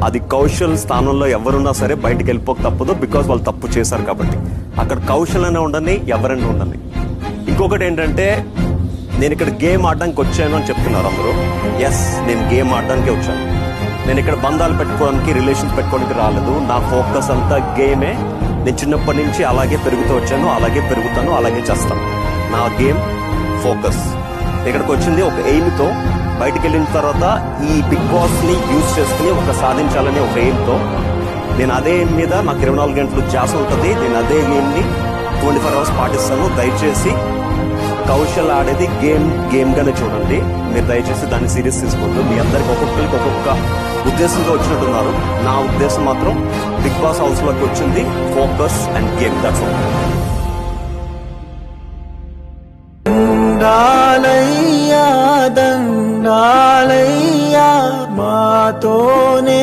అది కౌశల్ స్థానంలో ఎవరున్నా సరే బయటికి వెళ్ళిపోక తప్పదు, బికాజ్ వాళ్ళు తప్పు చేశారు కాబట్టి. అక్కడ కౌశల్ అనే ఉండని, ఎవరైనా ఉండని. ఇంకొకటి ఏంటంటే, నేను ఇక్కడ గేమ్ ఆడడానికి వచ్చాను అని చెప్తున్నారు అందరూ. ఎస్, నేను గేమ్ ఆడడానికే వచ్చాను. నేను ఇక్కడ బంధాలు పెట్టుకోవడానికి, రిలేషన్స్ పెట్టుకోవడానికి రాలేదు. నా ఫోకస్ అంతా గేమే. నేను చిన్నప్పటి నుంచి అలాగే పెరుగుతూ వచ్చాను, అలాగే పెరుగుతాను, అలాగే చేస్తాను. నా గేమ్ ఫోకస్. ఇక్కడికి వచ్చింది ఒక ఎయిమ్తో. బయటికి వెళ్ళిన తర్వాత ఈ బిగ్ బాస్ ని యూజ్ చేసుకుని ఒక సాధించాలనే ఒక ఎయిమ్తో. నేను అదే ఎయిమ్ మీద నాకు 24 గంటలు ధ్యాస ఉంటుంది. నేను అదే ఎయిమ్ని 24 hours పాటిస్తాను. దయచేసి కౌశల్ ఆడేది గేమ్ గానే చూడండి. మీరు దయచేసి దాన్ని సీరియస్ తీసుకోవద్దు. మీ అందరికి ఒక్కొక్కరికి ఒక్కొక్క ఉద్దేశంతో వచ్చినట్టున్నారు. నా ఉద్దేశం మాత్రం బిగ్ బాస్ హౌస్ లోకి వచ్చింది focus and game. That's all. దండాలయ్యా మాతోనే